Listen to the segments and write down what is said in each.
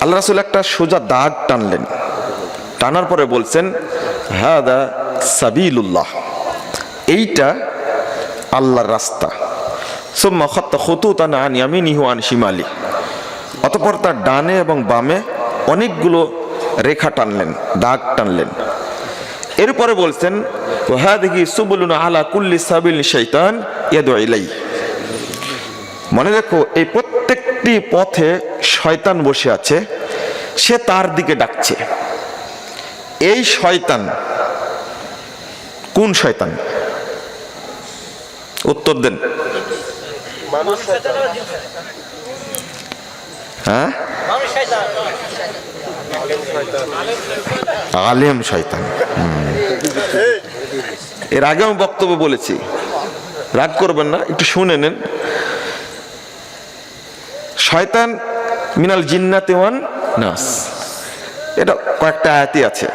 আল্লাহ রাসূল একটা সোজা দাগ টানলেন, টানার পরে বলছেন হাদা সাবিলুল্লাহ, এইটা আল্লাহর রাস্তা। সুম্মা খাত্তা খুতুতান আন ইয়ামিনিহি ওয়া আন শিমালি, অতঃপর তার ডানে এবং বামে অনেকগুলো রেখা টানলেন, দাগ টানলেন। এরপরে বলছেন ওয়া হাদিহি সুবুলুন আলা কুল্লি সাবিল শাইতান ইয়াদউ ইলাই, মনে রেখো এই প্রত্যেকটি পথে শয়তান বসে আছে, সে তার দিকে ডাকছে। এই শয়তান কোন শয়তান? উত্তর দেন। হ্যাঁ, আলেম শয়তান। এর আগে আমি বক্তব্য বলেছি, রাগ করবেন না, একটু শুনে নেন। শয়তান মিনাল জিন্নাতি ওয়ান নাস, এটা কয়েকটা আয়াতই আছে।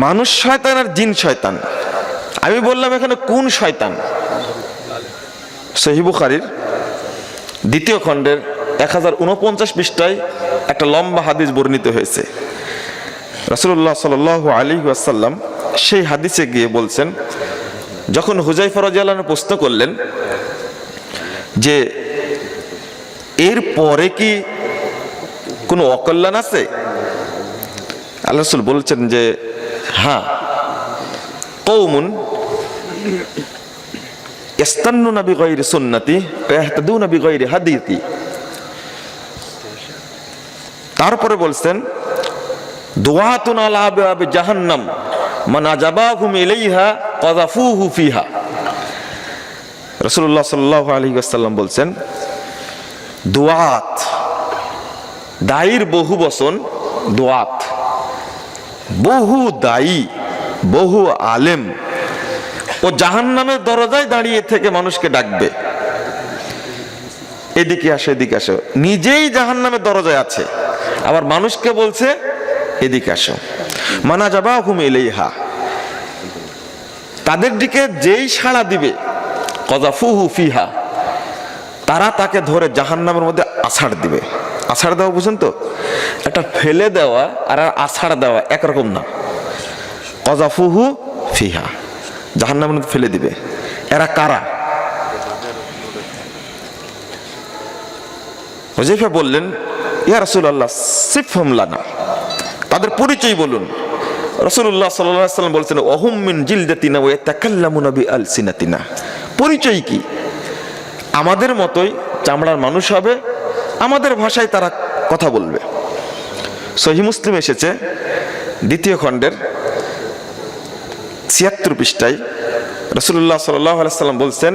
মানুষ শয়তান আর জিন শয়তান। আমি বললাম এখানে কোন শয়তান? সহিহ বুখারীর 2য় খণ্ডের 1049 পৃষ্ঠায় একটা লম্বা হাদিস বর্ণিত হয়েছে। রাসূলুল্লাহ সাল্লাল্লাহু আলাইহি ওয়াসাল্লাম সেই হাদিসে গিয়ে বলছেন, যখন হুযায়ফা রাদিয়াল্লাহু আনহু প্রশ্ন করলেন যে এর পরে কি কোনো অকল্যাণ আছে, আল্লাহ রাসূল বলছেন যে হ্যাঁ, কওমুন ইস্তান্নুনা বিগাইরি সুন্নতি ফায়াহতাদুনা বিগাইরি হাদিয়ি। তারপরে বলছেন দুআতুন আলা আবওয়াবি জাহান্নাম মান আজাবাহুম ইলাইহা কাযাফুহু ফিহা। রাসূলুল্লাহ সাল্লাল্লাহু আলাইহি ওয়াসাল্লাম বলছেন দুআত, দায়ীর বহু বচন দুআত, বহু দায়ী, বহু আলেম ও জাহান্নামের দরজায় দাঁড়িয়ে থেকে মানুষকে ডাকবে, এদিকে আসো এদিকে আসো। নিজেই জাহান্নামের দরজায় আছে, আবার মানুষকে বলছে এদিকে আসো। মানা যাবাহুম ইলাইহা, তাদের দিকে যেই সাড়া দিবে কাযাফুহু ফিহা, তারা তাকে ধরে জাহান্নামের মধ্যে আছাড় দিবে। আছাড় দেওয়া বুঝেন তো? একটা ফেলে দেওয়া আর আছাড় দেওয়া একরকম না। কাযাফুহু ফিহা, জাহান্নামের মধ্যে ফেলে দিবে। এরা কারা? হুযায়ফা বললেন ইয়া রাসূলুল্লাহ সিফহুম লানা, তাদের পরিচয় বলুন। রাসূলুল্লাহ সাল্লাল্লাহু আলাইহি ওয়াসাল্লাম বলছেন ওয়াহুম মিন জিলদাতিনা ওয়া ইয়াতাকাল্লামুনা বিআলসিনাতিনা, পরিচয় কি? আমাদের মতোই চামড়ার মানুষ হবে, আমাদের ভাষায় তারা কথা বলবে। সহিহ মুসলিম এসেছে 2য় খণ্ডের 76 পৃষ্ঠায় রাসূলুল্লাহ সাল্লাল্লাহু আলাইহি ওয়াসাল্লাম বলছেন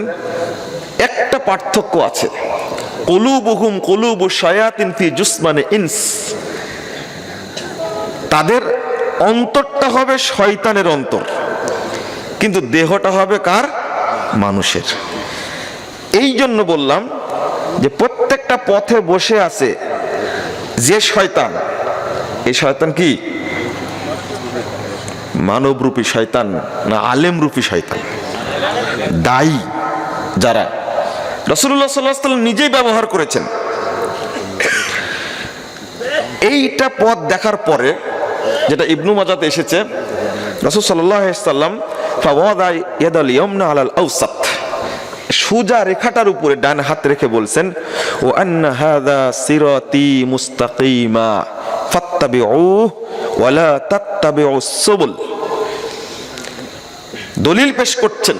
একটা পার্থক্য আছে, কুলুবুহুম কুলুবু শায়াতিন ফি জুসমানি ইনস, তাদের অন্তরটা হবে শয়তানের অন্তর, কিন্তু দেহটা হবে কার? মানুষের। এই জন্য বললাম যে প্রত্যেকটা পথে বসে আছে যে শয়তান, এই শয়তান কি মানবরূপী শয়তান না আলেমরূপী শয়তান? দায়ী যারা রাসূলুল্লাহ সাল্লাল্লাহু আলাইহি ওয়াসাল্লাম নিজেই ব্যবহার করেছেন। এইটা পথ দেখার পরে যেটা ইবনু মাজাতে এসেছে, রাসূল সাল্লাল্লাহু আলাইহি ওয়াসাল্লাম ফাওয়াদা ইয়াদাল ইয়ামনা আলাল আওসাত, সোজা রেখাটার উপরে ডান হাত রেখে বলছেন ও আন্না হাযা সিরাতি মুস্তাকিমা ফাত্তাবিউহু ওয়া লা তাত্তাবিউস সুবুল। দলিল পেশ করছেন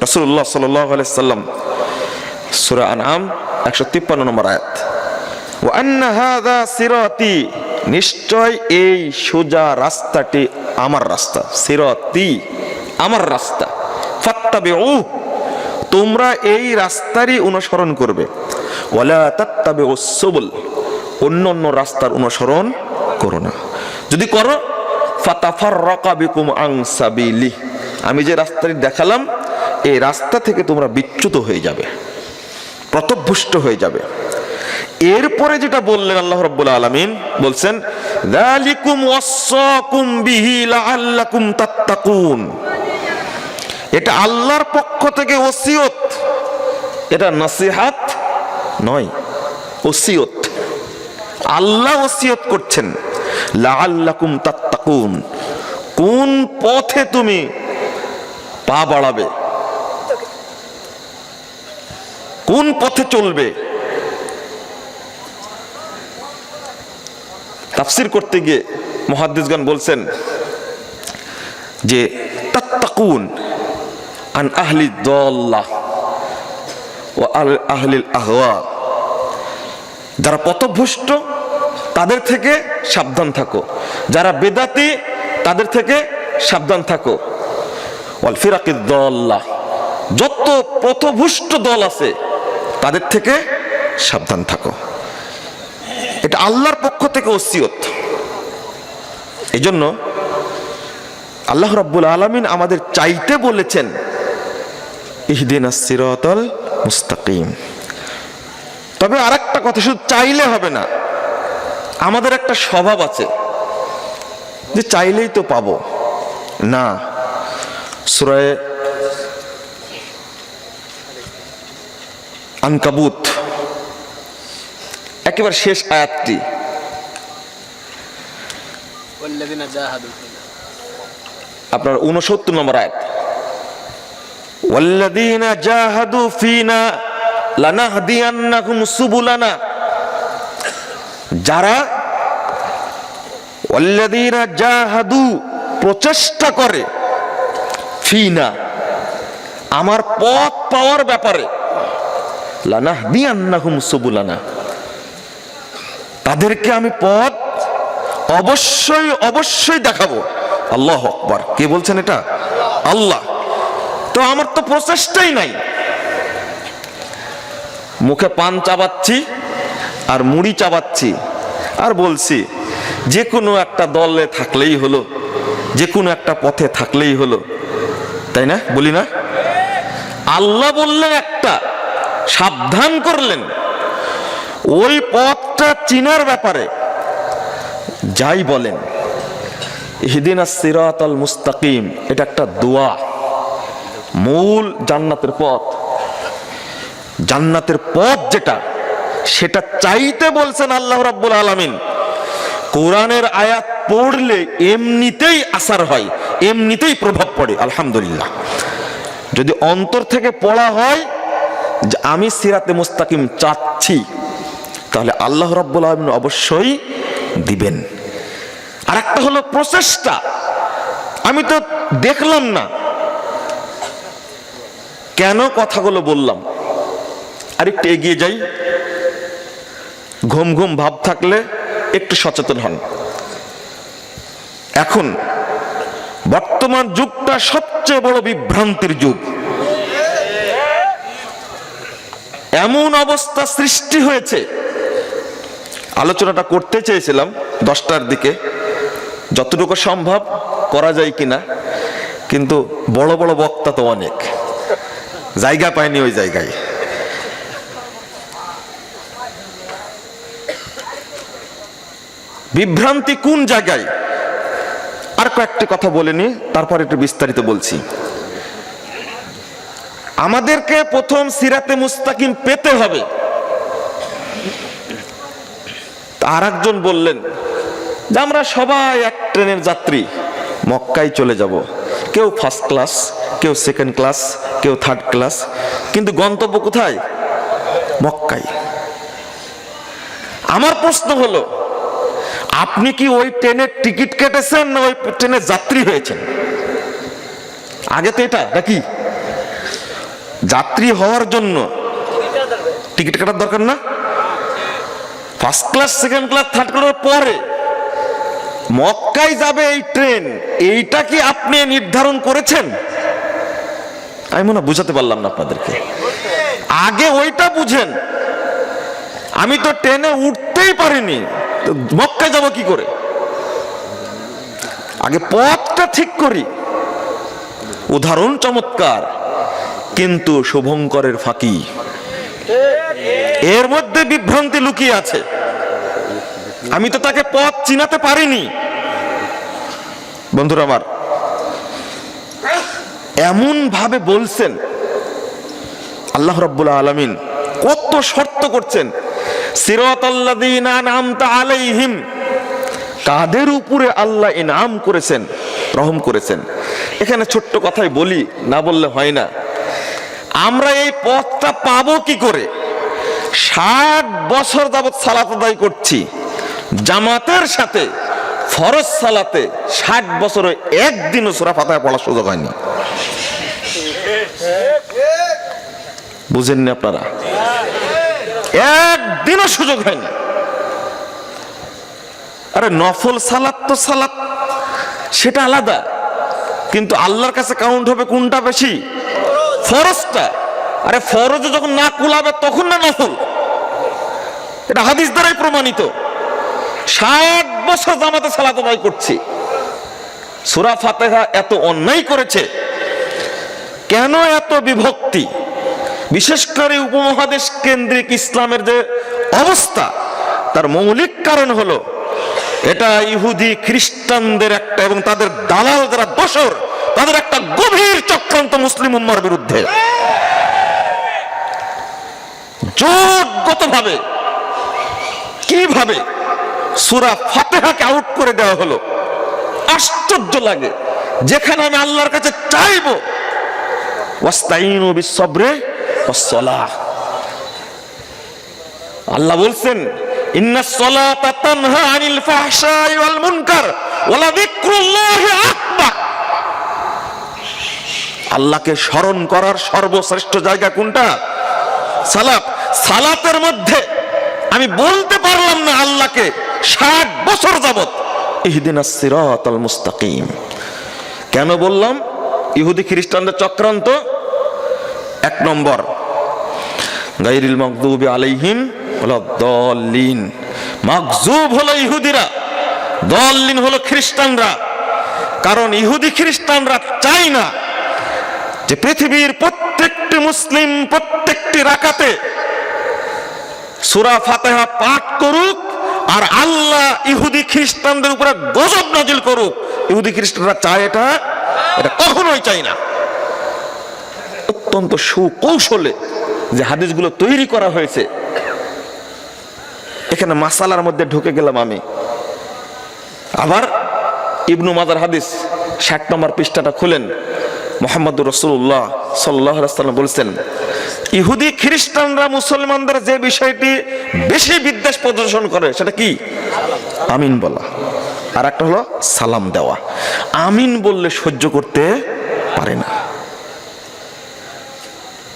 রাসূলুল্লাহ সাল্লাল্লাহু আলাইহি ওয়াসাল্লাম, সূরা আনআম 153 নম্বর আয়াত। ওয়া আন্না হাযা সিরাতি, নিশ্চয় এই সোজা রাস্তাটি আমার রাস্তা, সিরাতি আমার রাস্তা, ফাত্তাবিউহু তোমরা এই রাস্তারই অনুসরণ করবে, ওয়ালা তাত্তাবিউস সুবুল অন্য অন্য রাস্তার অনুসরণ করো না, যদি করো ফাতাফাররাকা বিকুম আন সাবিলি, আমি যে রাস্তাটি দেখালাম এই রাস্তা থেকে তোমরা বিচ্যুত হয়ে যাবে, পথভ্রষ্ট হয়ে যাবে। এরপরে যেটা বললেন আল্লাহ রাব্বুল আলামিন বলছেন যালিকুম ওয়াসাকুম বিহি লাআল্লাকুম তাত্তাকুন, এটা আল্লাহর পক্ষ থেকে ওসিয়ত, এটা নসিহত নয়, ওসিয়ত। আল্লাহ ওসিয়ত করছেন লাআল্লাকুম তাত্তাকুন, কোন পথে তুমি পা বাড়াবে, কোন পথে চলবে। তাফসীর করতে গিয়ে মুহাদ্দিসগণ বলছেন যে তাত্তাকুন আন আহলি দাল্লাহ ওয়া আহলিল আহওয়া, যারা পথভ্রষ্ট তাদের থেকে সাবধান থাকো, যারা বেদাতি তাদের থেকে সাবধান থাকো। ওয়াল ফিরাকিদ দাল্লাহ, যত পথভ্রষ্ট দল আছে তাদের থেকে সাবধান থাকো। এটা আল্লাহর পক্ষ থেকে ওসিয়ত। এই জন্য আল্লাহ রাব্বুল আলামিন আমাদের চাইতে বলেছেন ইহদিনাস সিরাতাল মুস্তাকিম। তবে আরেকটা কথা, শুধু চাইলে হবে না, আমাদের একটা স্বভাব আছে যে চাইলেই তো পাবো না। সূরা আনকাবুত একেবারে শেষ আয়াতটি, আপনার 69 নম্বর আয়াত, ওয়াল্লাযীনা জাহাদু ফীনা লানাহদিয়ান্নাহুম সুবুলানা, যারা ওয়াল্লাযীনা জাহাদু প্রচেষ্টা করে ফীনা আমার পথ পাওয়ার ব্যাপারে, লানাহদিয়ান্নাহুম সুবুলানা, তাদেরকে আমি পথ অবশ্যই অবশ্যই দেখাবো। আল্লাহু আকবার। কে বলছেন এটা? আল্লাহ। তো আমার তো প্রচেষ্টাই নাই, মুখে পান চাবাচ্ছি আর মুড়ি চাবাচ্ছি আর বলছি যে কোনো একটা দলে থাকলেই হলো, যে কোনো একটা পথে থাকলেই হলো, তাই না? বলি না? আল্লাহ বললেন একটা, সাবধান করলেন ওই পথটা চিনার ব্যাপারে। যাই বলেন ইহদিনাস সিরাতাল মুস্তাকিম, এটা একটা দোয়া, মূল জান্নাতের পথ। জান্নাতের পথ যেটা, সেটা চাইতে বলছেন আল্লাহ রাব্বুল আলামিন। কোরআনের আয়াত পড়লে এমনিতেই আসার হয়, এমনিতেই প্রভাব পড়ে। আলহামদুলিল্লাহ, যদি অন্তর থেকে পড়া হয় যে আমি সিরাতে মুস্তাকিম চাচ্ছি, তাহলে আল্লাহ রাব্বুল আলামিন অবশ্যই দিবেন। আর একটা হলো প্রচেষ্টা, আমি তো দেখলাম না, কেন কথাগুলো বললাম? আরেকটু এগিয়ে যাই। ঘুম ঘুম ভাব থাকলে একটু সচেতন হন। এখন বর্তমান যুগটা সবচেয়ে বড় বিভ্রান্তির যুগ। এমন অবস্থা সৃষ্টি হয়েছে, আলোচনাটা করতে চেয়েছিলাম 10টার দিকে, যতটুকু সম্ভব করা যায় কিনা, কিন্তু বড় বড় বক্তা তো অনেক, জায়গা পায়নি ওই জায়গায়। বিভ্রান্তি কোন জায়গায়? আর কয়েকটি কথা বলে নি, তারপর একটু বিস্তারিত বলছি। আমাদেরকে প্রথম সিরাতে মুস্তাকিম পেতে হবে। আর একজন বললেন যে আমরা সবাই এক ট্রেনের যাত্রী, মক্কায় চলে যাব, কেউ ফার্স্ট ক্লাস, কেউ সেকেন্ড ক্লাস, কেউ থার্ড ক্লাস, কিন্তু গন্তব্য কোথায়? মক্কায়। আমার প্রশ্ন হলো, আপনি কি ওই ট্রেনের টিকিট কেটেছেন না ওই ট্রেনের যাত্রী হয়েছেন? আগে তো এটা নাকি, যাত্রী হওয়ার জন্য টিকিট কাটার দরকার না? First class, second class, third class পরে মক্কায় যাবে এই ট্রেন, এইটা কি আপনি নির্ধারণ করেছেন? আমি মনে হয় বুঝাতে পারলাম না আপনাদেরকে। আগে ওইটা বুঝেন। আমি তো ট্রেনে উঠতেই পারিনি, মক্কায় যাব কি করে? আগে পথটা ঠিক করি। উদাহরণ চমৎকার, কিন্তু শুভঙ্করের ফাঁকি, এর মধ্যে বিভ্রান্তি লুকিয়ে আছে। আমি তো তাকে পথ চিনাতে পারিনি। বন্ধুরা আমার, এমন ভাবে বলছেন আল্লাহ রাব্বুল আলামিন, কত শর্ত করছেন সিরাতাল্লাযীনা আনআমতা আলাইহিম, কাদের উপরে আল্লাহ ইনাম করেছেন, রহম করেছেন। এখানে ছোট্ট কথাই বলি, না বললে হয় না। আমরা এই পথটা পাবো কি করে? 60 বছর যাবৎ সালাত আদায় করছি জামাতের সাথে, ফরজ সালাতে 60 বছরে একদিনও সূরা ফাতিহা পড়ার সুযোগ হয়নি। বুঝেননি আপনারা? একদিনও সুযোগ হয়নি। আরে নফল সালাত তো সালাত, সেটা আলাদা, কিন্তু আল্লাহর কাছে কাউন্ট হবে কোনটা বেশি? ফরজটা। আরে ফরজে যখন না কুলাবে তখন না নফল, এটা হাদিস দ্বারাই প্রমাণিত। 60 বছর জামাতে সালাত আদায় করছি, সূরা ফাতিহা এত অন্যায় করেছে কেন? এত বিভক্তি, বিশেষ করে উপমহাদেশ কেন্দ্রিক ইসলামের যে অবস্থা, তার মৌলিক কারণ হলো এটা ইহুদি খ্রিস্টানদের একটা, এবং তাদের দালাল যারা দোসর, তাদের একটা গভীর চক্রান্ত মুসলিম উম্মার বিরুদ্ধে। জোটগতভাবে কিভাবে সূরা ফাতিহাকে আউট করে দেওয়া হলো, আশ্চর্য লাগে। যেখানে আমি আল্লাহর কাছে চাইবো ওয়াস্তাইনু বিস-সাবরি ওয়াস-সালাহ, আল্লাহ বলছেন ইন্নাস সালাতা তানহা আনিল ফাহশাই ওয়াল মুনকার ওয়া লাযিকরুল্লাহি আকবার। আল্লাহকে স্মরণ করার সর্বশ্রেষ্ঠ জায়গা কোনটা? সালাত। সালাতের মধ্যে আমি বলতে পারলাম না আল্লাহকে 60 বছর যাবত ইহদিনাস সিরাতাল মুস্তাকিম। কেন বললাম? ইহুদি খ্রিস্টানদের চক্রান্ত। 1 নম্বর, গায়রিল মাগদুবি আলাইহিম ওয়ালাদ-দাল্লিন। মাগজুব হলো ইহুদিরা, দাল্লিন হলো খ্রিস্টানরা। কারণ ইহুদি খ্রিস্টানরা চায় না যে পৃথিবীর প্রত্যেকটি মুসলিম প্রত্যেকটি রাকাতে সূরা ফাতিহা পাঠ করুক আর আল্লাহ ইহুদি খ্রিস্টানদের উপরে গজব নাজিল করুক। ইহুদি খ্রিস্টানরা চায় এটা? এটা কখনোই চায় না। অত্যন্ত সুকৌশলে যে হাদিসগুলো তৈরি করা হয়েছে, এখানে মাসালার মধ্যে ঢুকে গেলাম আমি। আবার ইবনু মাজার হাদিস 60 নম্বর পৃষ্ঠাটা খুলেন, মুহাম্মদুর রাসূলুল্লাহ সাল্লাল্লাহু আলাইহি ওয়াসাল্লাম বলেছেন, ইহুদি খ্রিস্টানরা মুসলমানদের যে বিষয়টি বেশি বিদ্বেষ প্রদর্শন করে সেটা কি? আমিন বলা। আর একটা হলো সালাম দেওয়া। আমিন বললে সহ্য করতে পারে না।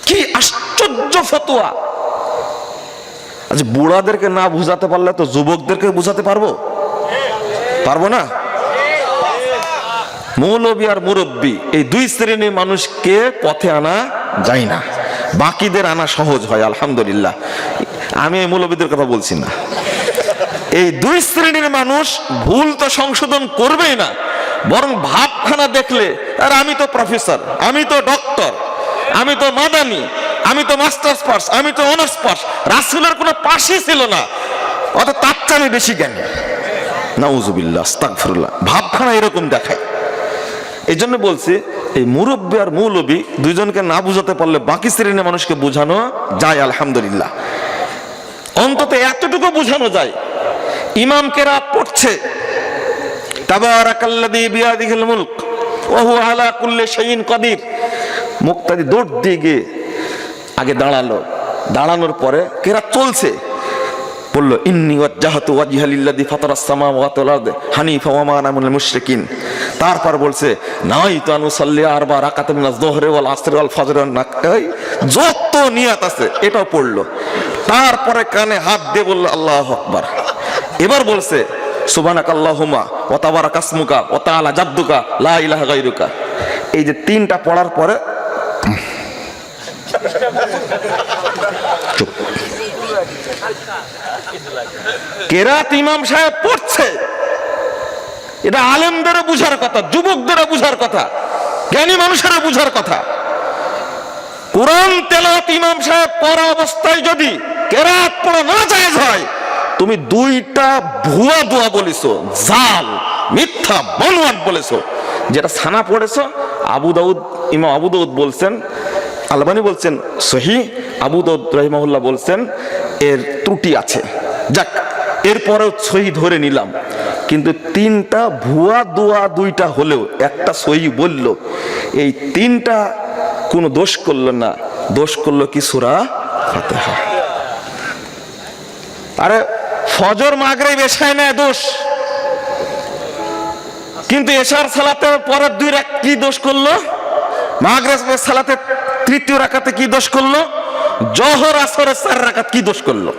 কি আশ্চর্য ফতোয়া! আচ্ছা, বুড়াদেরকে না বুঝাতে পারলে তো যুবকদেরকে বুঝাতে পারবো? পারবো না? মৌলবী আর মুরব্বী এই 2 শ্রেণীর মানুষকে পথে আনা যায় না, বাকিদের আনা সহজ হয় আলহামদুলিল্লাহ। আমি এই মৌলবীদের কথা বলছি না। এই 2 শ্রেণীর মানুষ ভুল তো সংশোধন করবেই না, বরং ভাবখানা দেখলে, আর আমি তো প্রফেসর, আমি তো ডক্টর, আমি তো মাদানি, আমি তো মাস্টার্স পাস, আমি তো অনার্স পাস, রাসূলের কোনো পাশই ছিল না, অত তার চেয়ে আমি বেশি জ্ঞানী। নাউজুবিল্লাহ, আস্তাগফিরুল্লাহ। ভাবখানা এরকম দেখায়। এই জন্য বলছি, এই মুরব্বী আর মৌলবী দুইজনকে না বুঝাতে পারলে বাকি শ্রেণীর মানুষকে বোঝানো যায় আলহামদুলিল্লাহ। অন্তত এতটুকু বোঝানো যায়, ইমাম কেরাত পড়ছে তাবারাকাল্লাযী বিয়াদিহিল মুলক ওয়া হুয়া আলা কুল্লি শাইইন কাদির, মুক্তাদি দৌড় দিয়ে গিয়ে আগে দাঁড়ালো, দাঁড়ানোর পরে কেরাত চলছে, বলল ইন্নী ওয়াজ্জাহতু ওয়াজহা লিল্লাযী ফাতারাস সামাওয়াতি ওয়াল আরদ হানিফা ওয়া মা আনা মিনাল মুশরিকিন। তারপর বলছে নাওয়াইতু আন উসাল্লি 4 রাকাতান মিনাজ যুহরি ওয়াল আসরি ওয়াল ফজর ওয়ান নাকাই, যত নিয়াত আছে এটাও পড়লো। তারপরে কানে হাত দিয়ে বলল আল্লাহু আকবার। এবার বলছে সুবহানাকাল্লাহুম্মা ওয়া তাবারাকাসমুকা ওয়া তাআলা জাদ্দুকা লা ইলাহা গায়রুকা। এই যে 3টা পড়ার পরে চুপ। কেরাত ইমাম সাহেব পড়ছে, এটা আলেমদেরও বুঝার কথা, যুবকদেরও বুঝার কথা, জ্ঞানী মানুষেরও বুঝার কথা। কোরআন তেলাওয়াত ইমাম সাহেব পড়া অবস্থায় যদি কেরাত পড়া না জায়েজ হয়, তুমি 2টা ভুয়া দোয়া বলেছো, জাল, মিথ্যা, বানোয়াট বলেছো। যেটা সানা পড়েছো, আবু দাউদ, ইমাম আবু দাউদ বলছেন, আলবানী বলছেন সহিহ, আবু দাউদ রাহিমাহুল্লাহ বলছেন এর ত্রুটি আছে, যাক এরপরেও সহি ধরে নিলাম। কিন্তু তিনটা ভুয়া দোয়া দুইটা হলেও একটা সহি বলল, এই তিনটা কোনো দোষ করলো না, দোষ করলো কি সূরা ফাতিহা। আরে ফজর মাগরিব এশায় না দোষ, কিন্তু এশার সালাতে পরের দুই রাকাত কি দোষ করলো? মাগরিবের সালাতে তৃতীয় রাকাতে কি দোষ করলো? জোহর আসরের 4 রাকাত কি দোষ করলো?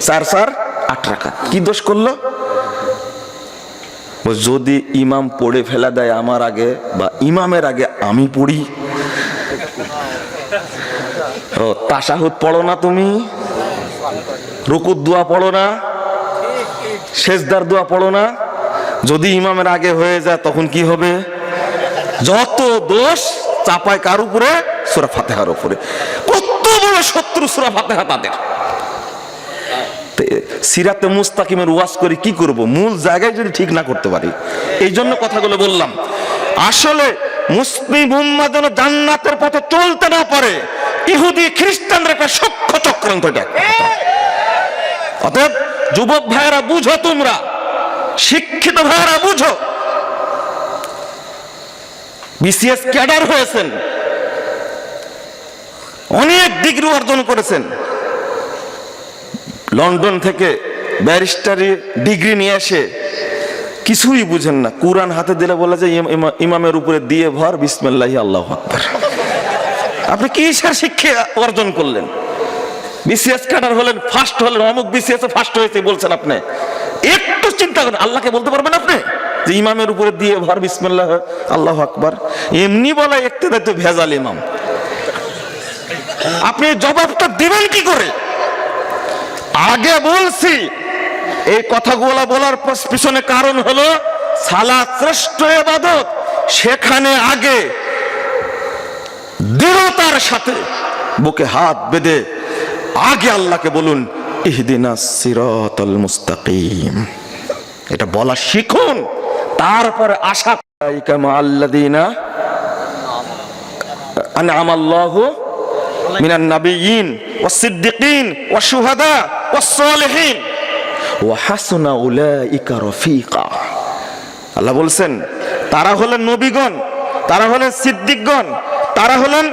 4 4 8 রাকাত কি দোষ করলো? যদি ইমাম পড়ে ফেলা দেয় আমার আগে বা ইমামের আগে আমি পড়ি, ও তাশাহুদ পড়ো না তুমি, রুকুর দোয়া পড়ো না, সেজদার দোয়া পড়ো না, যদি ইমামের আগে হয়ে যায় তখন কি হবে? যত দোষ চাপায় কার উপরে? সূরা ফাতিহার উপরে। কত বড় শত্রু সূরা ফাতিহা তাদের। সিরাতে মুস্তাকিমের ওয়াজ করে কি করব? মূল জায়গায় যদি ঠিক না করতে পারি, এই জন্য কথাগুলো বললাম। আসলে মুসলিম উম্মাহ যেন জান্নাতের পথে চলতে না পারে, ইহুদি খ্রিস্টানদের একটা সূক্ষ্ম চক্রান্ত এটা। অতএব যুবক ভাইয়েরা বুঝো, তোমরা শিক্ষিত ভাইয়েরা বুঝো, বিসিএস ক্যাডার হয়েছেন, অনেক ডিগ্রি অর্জন করেছেন, লন্ডন থেকে ব্যারিস্টারি ডিগ্রি নিয়ে এসে কিছুই বুঝেন না, কুরআন হাতে দিলে বলে যে ইমামের উপরে দিয়ে ভর, বিসমিল্লাহি আল্লাহু আকবার। আপনি কিসের শিক্ষা অর্জন করলেন? বিসিএস ক্যাডার হলেন, ফার্স্ট হলেন, অমুক বিসিএস ফার্স্ট হয়েছে বলছেন আপনি। একটু চিন্তা করেন, আল্লাহকে বলতে পারবেন আপনি যে ইমামের উপরে দিয়ে ভর, বিসমিল্লাহ আল্লাহু আকবার? এমনি বলা ইক্তেদায় তো ভেজাল ইমাম। আপনি জবাবটা দিবেন কি করে? আগে বলছি, এই কথাগুলো বলার পিছনে কারণ হলো সালাত শ্রেষ্ঠ ইবাদত, সেখানে আগে দৃঢ়তার সাথে বুকে হাত বেঁধে আগে আল্লাহকে বলুন ইহদিনাস সিরাতাল মুস্তাকিম, এটা বলা শিখুন। তারপরে আশা আল্লাযীনা আনআমাল্লাহু মিনান নাবিয়্যিন ওয়াস সিদ্দিকিন ওয়াশ শুহাদা ওয়াস সালিহিন ওয়া হাসুনা উলাইকা রফিকা। আল্লাহ বলছেন তারা হলেন নবীগণ, তারা হলেন সিদ্দিকগণ, তারা হলেন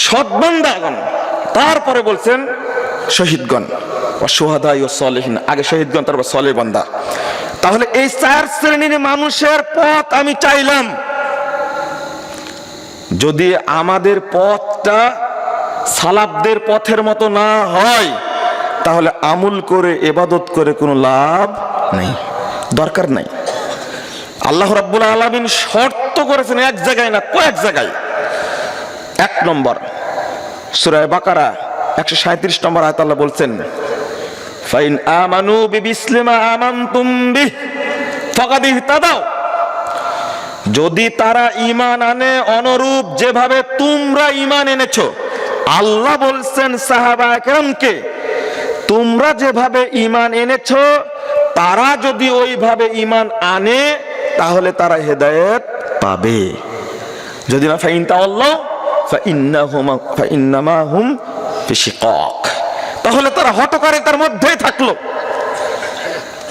সৎ বান্দাগণ, তারপরে বলছেন শহীদগণ, ওয়া শুহাদা ওয়াস সালিহিন, আগে শহীদগণ তারপর সালেহ বান্দা। তাহলে এই 4 শ্রেণীর মানুষের পথ আমি চাইলাম। যদি আমাদের পথটা সালাফদের পথের মতো না হয়, তাহলে আমল করে ইবাদত করে কোনো লাভ নেই, দরকার নাই। আল্লাহ রাব্বুল আলামিন শর্ত করেছেন এক জায়গায় না, কয়েক জায়গায়। 1 নম্বর সূরা বাকারা 137 নম্বর আয়াত আল্লাহ বলছেন ফাইন আমানু বিমিসলিমা আমানতুম বিহি ফাকাদ ইহতাদাও, যদি তারা ঈমান আনে অনুরূপ যেভাবে তোমরা ঈমান এনেছো। আল্লাহ বলছেন সাহাবায়ে কেরামকে, তোমরা যেভাবে ঈমান এনেছো তারা যদি ওইভাবে ঈমান আনে তাহলে তারা হেদায়েত পাবে। যদি না ফাইন তাওয়াল্লাহ ফাইন্নামা হুম ফি শিকাক, তাহলে তারা হটকারিতার মধ্যেই থাকলো।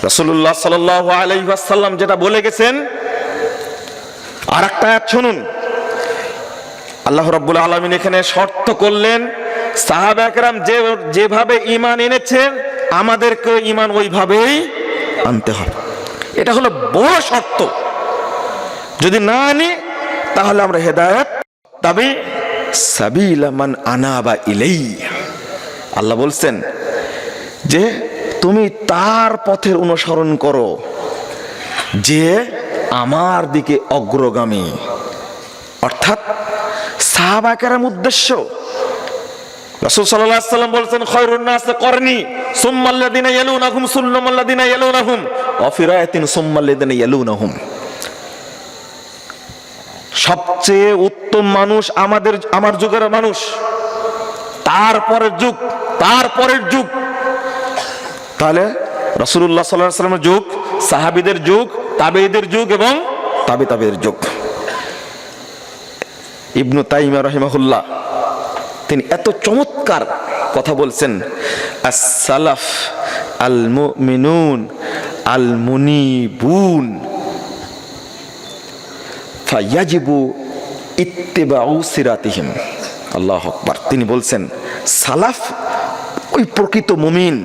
রাসূলুল্লাহ সাল্লাল্লাহু আলাইহি ওয়াসাল্লাম যেটা বলে গেছেন, আর একটা আয়াত শুনুন। আল্লাহ রাব্বুল আলামিন এখানে শর্ত করলেন সাহাবায়ে কেরাম যেভাবে ঈমান এনেছেন আমাদেরকে ঈমান ওইভাবেই আনতে হবে। এটা হলো বড় শর্ত। যদি না আনি তাহলে আমরা হেদায়েত তাবি সাবিলা মান আনাবা ইলাইয়া। আল্লাহ বলছেন যে তুমি তার পথের অনুসরণ করো যে আমার দিকে অগ্রগামী, অর্থাৎ সাহাবায়ে কেরাম উদ্দেশ্য। রাসূল সাল্লাল্লাহু আলাইহি ওয়াসাল্লাম বলেছেন খায়রুন নাস করনি সুম্মাল্লাযিনা ইয়ালুনাহুম সুম্মাল্লাযিনা ইয়ালুনাহুম ওয়া ফি রায়াতিন সুম্মাল্লাযিনা ইয়ালুনাহুম। সবচেয়ে উত্তম মানুষ আমার যুগের মানুষ, তারপরের যুগ, তারপরের যুগ। তাহলে রাসূলুল্লাহ সাল্লাল্লাহু আলাইহি ওয়াসাল্লামের যুগ, সাহাবীদের যুগ, তাবেঈদের যুগ এবং তাবেঈদের যুগ। ইবনু তাইমিয়া রাহিমাহুল্লাহ তিনি এত চমৎকার কথা বলছেন, as-salaf al-mu'minun al-munibun ফায়াজিবু ইত্তিবাউ সিরাতিহিম। আল্লাহু আকবার। তিনি বলছেন সালাফ ওই প্রকৃত মুমিন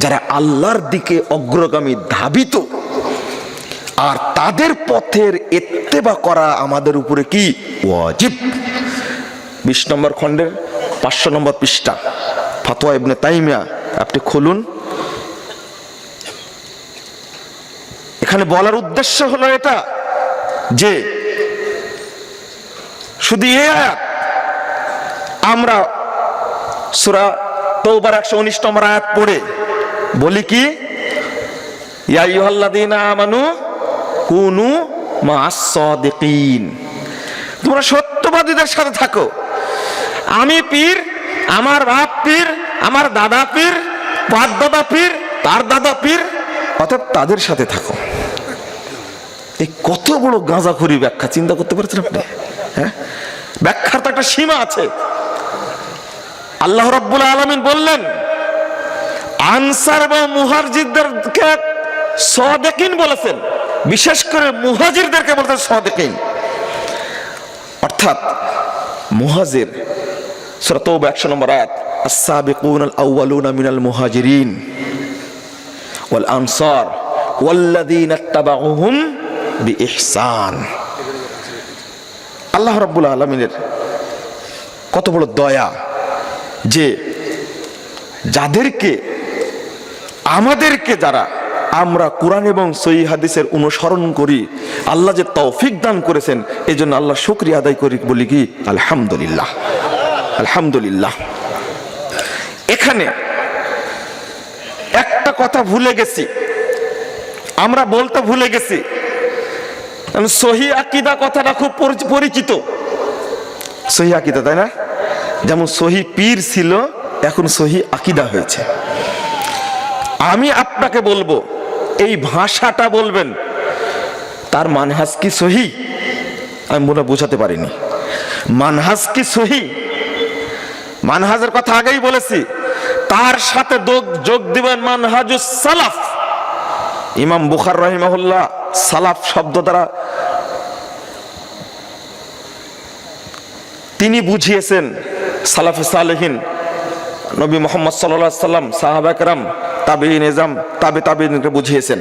যারা আল্লাহর দিকে অগ্রগামী ধাবিত, আর তাদের পথের ইত্তেবা করা আমাদের উপরে কি ওয়াজিব। 20 নম্বর খণ্ডের 500 নম্বর পৃষ্ঠা, ফাতোয়া ইবনে তাইমিয়া, আপনি খুলুন। এখানে বলার উদ্দেশ্য হলো এটা যে শুধু এই আয়াত আমরা সূরা তাওবার 119 নম্বর আয়াত পড়ে বলি কি, ইয়া আইয়ুহাল্লাযীনা আমানু কুনু মা'আস সাদিকিন, তোমরা সত্যবাদীদের সাথে থাকো। আমি পীর, আমার বাপ পীর, আমার দাদা পীর, তার দাদা পীর, তার দাদা পীর, অর্থাৎ তাদের সাথে থাকো। এই কত বড় গাঁজাখুরি ব্যাখ্যা, চিন্তা করতে পারছেন আপনি? হ্যাঁ, ব্যাখ্যার তো একটা সীমা আছে। আল্লাহ রাব্বুল আলামিন বললেন আনসার বা মুহাজিরদেরকে সাদিকিন বলেছেন, বিশেষ করে মুহাজিরদেরকে বলতেন সাদিকিন। অর্থাৎ মুহাজির, সূরা তাওবা 100 নম্বর আয়াত, আস-সাবিকুনাল আউয়ালুনা মিনাল মুহাজিরিন ওয়াল আনসার ওয়াল্লাযীনা ইত্তাবাউহুম বিইহসান। আল্লাহ রাব্বুল আলামিনের কত বড় দয়া যে যাদেরকে, আমাদেরকে যারা আমরা কোরআন এবং সহিহ হাদিসের অনুসরণ করি, আল্লাহ যে তৌফিক দান করেছেন, এই জন্য আল্লাহ শুকরিয়া আদায় করি, বলি কি আলহামদুলিল্লাহ, আলহামদুলিল্লাহ। এখানে একটা কথা ভুলে গেছি, আমরা বলতে ভুলে গেছি। সহিহ আকীদা কথাটা খুব পরিচিত, সহিহ আকীদা, তাই না? যেমন সহিহ পীর ছিল, এখন সহিহ আকীদা হয়েছে। আমি আপনাকে বলবো, এই ভাষাটা বলবেন তার মানহাজ কি সহিহ? আমি মনে বোঝাতে পারিনি। মানহাজ কি সহিহ? মানহাজের কথা আগেই বলেছি, তার সাথে যোগ দিবেন মানহাজুস সালাফ। ইমাম বুখারী রাহিমাহুল্লাহ সালাফ শব্দ দ্বারা তিনি বুঝিয়েছেন সালাফে সালেহিন, নবী মুহাম্মদ সাল্লাল্লাহু আলাইহি সাল্লাম, সাহাবা কেরাম, তাবেঈন এজাম, তাবেঈনকে বুঝিয়েছেন।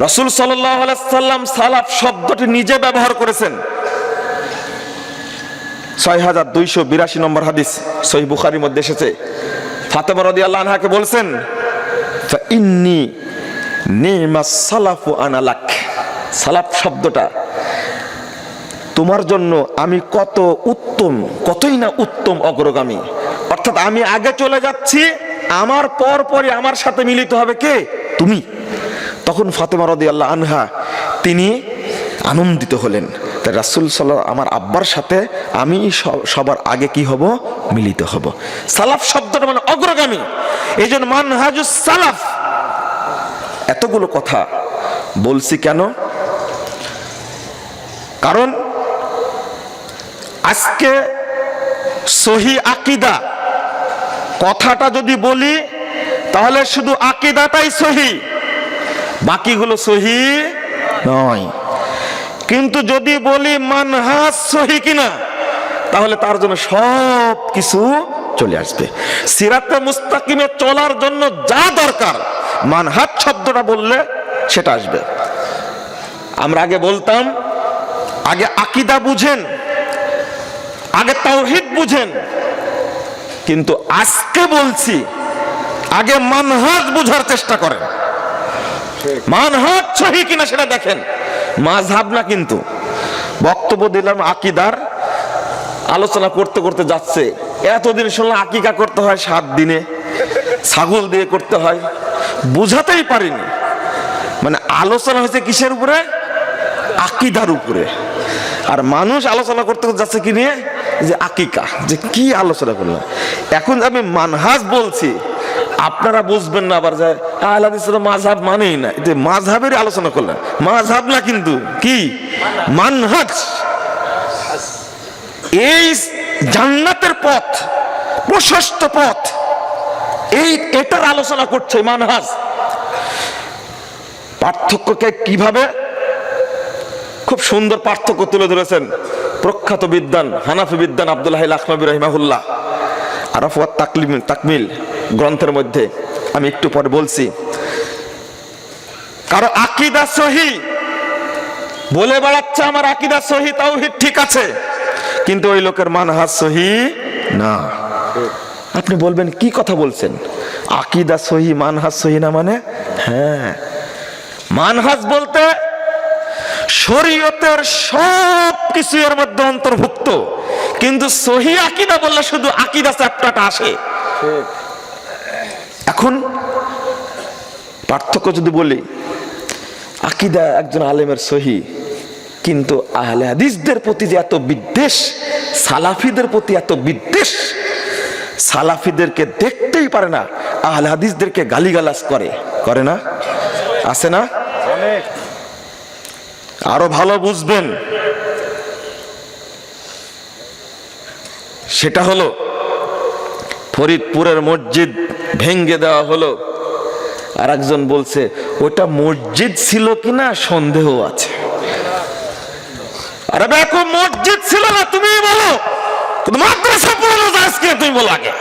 রাসূল সাল্লাল্লাহু আলাইহি সাল্লাম সালাফ শব্দটি নিজে ব্যবহার করেছেন। 6282 নম্বর হাদিস সহিহ বুখারীর মধ্যে এসেছে, ফাতেমা রাদিয়াল্লাহু আনহাকে বলছেন, ফা ইন্নী নিমাস সালাফু আনা লাক। সালাফ শব্দটা তোমার জন্য আমি কত উত্তম, কতই না উত্তম অগ্রগামী। অর্থাৎ আমি আগে চলে যাচ্ছি, আমার পর পরই আমার সাথে মিলিত হবে কে? তুমি। তখন ফাতেমা রাদিয়াল্লাহু আনহা তিনি আনন্দিত হলেন, তাই রাসূল সাল্লাল্লাহু, আমার আব্বার সাথে আমি সবার আগে কি হব? মিলিত হব। সালাফ শব্দটা মানে অগ্রগামী। এই জন্য মানহাজুস সালাফ। এতগুলো কথা বলছি কেন? কারণ আজকে সহিহ আকীদা কথাটা যদি বলি, তাহলে শুধু আকীদাটাই সহিহ, বাকিগুলো সহিহ নয়। কিন্তু যদি বলি মানহাজ সহিহ কিনা, তাহলে তার জন্য সব কিছু চলে আসবে। সিরাতে মুস্তাকিমে চলার জন্য যা দরকার, মানহাজ শব্দটা বললে সেটা আসবে। আমরা আগে বলতাম, আগে আকীদা বুঝেন, আগে তাওহীদ বুঝেন, কিন্তু আজকে বলছি আগে মানহাজ বুঝার চেষ্টা করেন। মানহাজ সহিহ কিনা সেটা দেখেন, মাযহাব না। কিন্তু বক্তব্য দিলাম আকীদার, আলোচনা করতে করতে যাচ্ছে, এতদিন শুনলাম আকিকা করতে হয় 7 দিনে, ছাগল দিয়ে করতে হয়, বুঝাতেই পারিনি। মানে আলোচনা হয়েছে কিসের উপরে? আকীদার উপরে। আর মানুষ আলোচনা করতে যাচ্ছে কি নিয়ে? যে আকিকা, যে কি আলোচনা করলাম। এখন আমি মানহাজ বলছি, আপনারা বুঝবেন না আবার যে আহলে হাদিসরা মাযহাব মানেই না, এটা মাযহাবের আলোচনা করলাম। মাযহাব না, কিন্তু কি মানহাজ। এই জান্নাতের পথ প্রশস্ত পথ, এটার আলোচনা করছে মানহাজ। পার্থক্যকে কিভাবে খুব সুন্দর পার্থক্য তুলে ধরেছেন প্রখ্যাত বিদ্বান, হানাফি বিদ্বান আব্দুল্লাহ লাখনবী রাহিমাহুল্লাহ আরাফ ওয়াত তাকমিল গ্রন্থের মধ্যে। আমি একটু পরে বলছি। কারো আকীদা সহি, বলে বেড়াচ্ছে আমার আকীদা সহি, তাওহীদ ঠিক আছে, কিন্তু ওই লোকের মানহাজ সহি না। আপনি বলবেন কি কথা বলছেন, আকীদা সহি মানহাজ সহি না মানে? হ্যাঁ, মানহাজ বলতে শরীয়তের সব কিছু এর মধ্যে অন্তর্ভুক্ত, কিন্তু সহি আকীদা বললে শুধু আকীদা চ্যাপ্টারটা আসে। এখন পার্থক্য যদি বলি, আকীদা একজন আলেমের সহি, কিন্তু আহলে হাদিসদের প্রতি যে এত বিদ্বেষ, সালাফিদের প্রতি এত বিদ্বেষ, সালাফিদেরকে দেখতেই পারে না, আহলে হাদিসদেরকে গালিগালাজ করে না? আছে না? আরো ভালো বুঝবেন, সেটা হলো ফরিদপুরের মসজিদ ভেঙ্গে দেওয়া হলো, আর একজন বলছে ওটা মসজিদ ছিল কিনা সন্দেহ আছে। আরে দেখো, মসজিদ ছিল না তুমি বলো, কিন্তু মাদ্রাসা পড়ানো যায় কি? তুমি বলো আগে,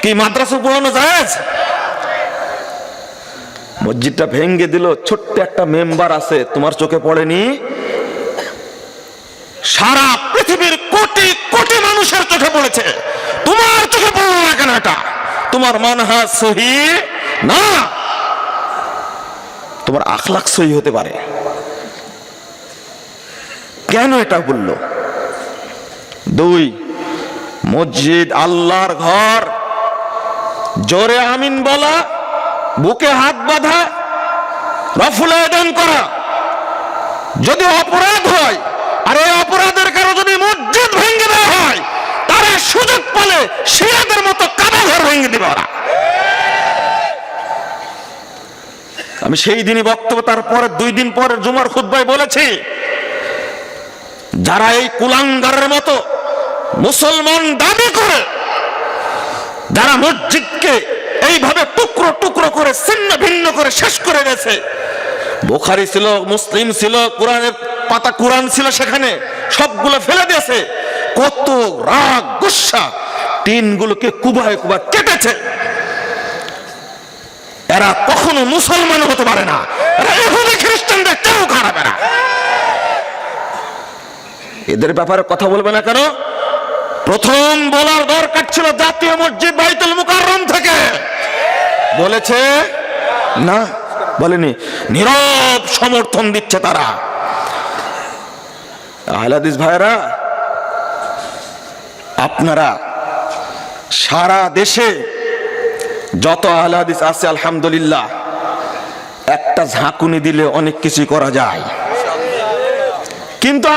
কি মাদ্রাসা পড়ানো যায়? মসজিদটা ভেঙ্গে দিল, ছোট্ট একটা মেম্বার আছে, তোমার চোখে পড়েনি? সারা পৃথিবীর কোটি কোটি মানুষের চোখে পড়েছে, তোমার চোখে পড়লো না কেন? এটা তোমার মানহাজ সহি না, তোমার আখলাক সহি হতে পারে। কেন এটা বললো? দুই, মসজিদ আল্লাহর ঘর, জোরে আমিন বলা, বুকে হাত বাঁধা, রফুল আয়োজন করা যদি অপরাধ হয়, আর এই অপরাধের কারণে যদি মসজিদ ভেঙে দেওয়া হয়, তারা সুযোগ পেলে শিয়াদের মতো কাবা ঘর ভেঙে দিবে ওরা। আমি সেই দিনই বক্তব্য, তারপরে 2 দিন পরে জুমার খুতবায় বলেছি, যারা এই কুলাঙ্গারের মতো মুসলমান দাবি করে, যারা মসজিদকে এইভাবে টুকরো টুকরো করে ছিন্ন ভিন্ন করে শেষ করে গেছে, বুখারী ছিল, মুসলিম ছিল, কোরআনের পাতা কোরআন ছিল, সেখানে সবগুলো ফেলে দিয়েছে, কত রাগ গুসা, টিনগুলোকে কুবায় কুবায় কেটেছে। এরা কখনো মুসলমান হতে পারে না, এরা ইহুদি খ্রিস্টানদের কেউ খারাপ না। এদের ব্যাপারে কথা বলবে না কেন? প্রথম বলার দরকার ছিল জাতীয় মসজিদ বাইতুল মুকাররম থেকে। বলেছে না? বলেনি? নীরব সমর্থন দিচ্ছে তারা। আহলে হাদিস ভাইরা, আপনারা সারা দেশে যত আহলে হাদিস আছে আলহামদুলিল্লাহ, একটা ঝাঁকুনি দিলে অনেক কিছু করা যায়। কিন্তু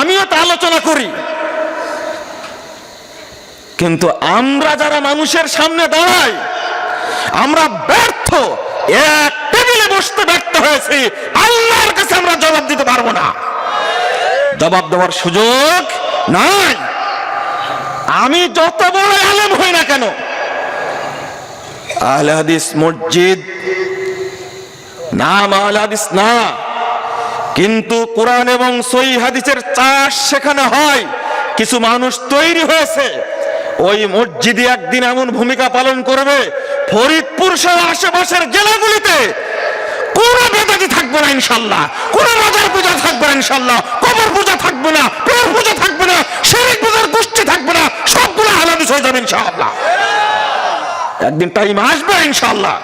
আমিও তো আলোচনা করি, কিন্তু আমরা যারা মানুষের সামনে দাঁড়াই, আমরা ব্যর্থ, এক টেবিলে বসতে ব্যর্থ হয়েছি, আল্লাহর কাছে আমরা জবাব দিতে পারবো না, জবাব দেওয়ার সুযোগ নাই। আমি যত বড় আলেম হই না কেন, আহলে হাদিস মসজিদ নাম আহলে হাদিস না, কিন্তু কোরআন এবং সহিহ হাদিসের চাষ সেখানে হয়। কিছু মানুষ তৈরি হয়েছে, ওই মসজিদে একদিন এমন ভূমিকা পালন করবে, ফরিদপুর সহ আশেপাশের জেলাগুলিতে কোন বেদাতি থাকবে না ইনশাআল্লাহ, কোন মাজার পূজা থাকবে না ইনশাআল্লাহ, কবর পূজা থাকবে না, পীর পূজা থাকবে না, শিরক পূজার গোষ্ঠী থাকবে না, সবগুলো আহলে হাদিস হয়ে যাবে ইনশাআল্লাহ। একদিন টাইম আসবে ইনশাআল্লাহ।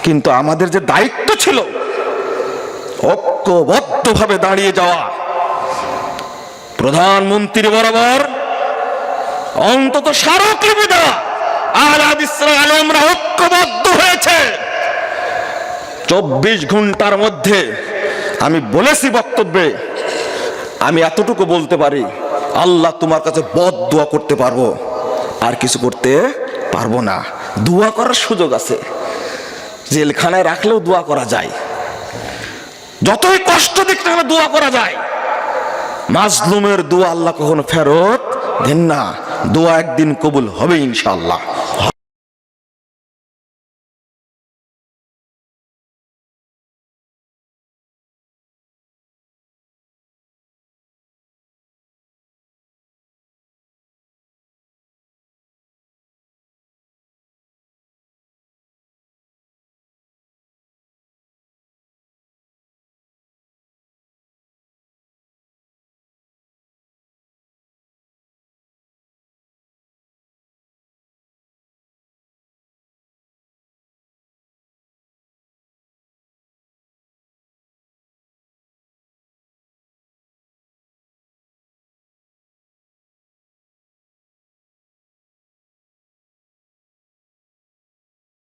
কিন্তু আমাদের যে দায়িত্ব ছিল ঐক্যবদ্ধভাবে দাঁড়িয়ে যাওয়া, প্রধানমন্ত্রী বরাবর অন্তত স্মারকলিপি দেওয়া, আহলে হাদিসরা আলেমরা ঐক্যবদ্ধ হয়েছে। 24 ঘন্টার মধ্যে আমি বলেছি বক্তব্যে, আমি এতটুকু বলতে পারি, আল্লাহ তোমার কাছে বদদুয়া করতে পারবো, আর কিছু করতে পারবো না। দোয়া করার সুযোগ আছে, জেলখানায় রাখলেও দোয়া করা যায়, যতই কষ্ট দিক না দোয়া করা যায়। মাজলুমের দোয়া আল্লাহ কখনো ফেরত দেন না, দোয়া একদিন কবুল হবে ইনশাআল্লাহ।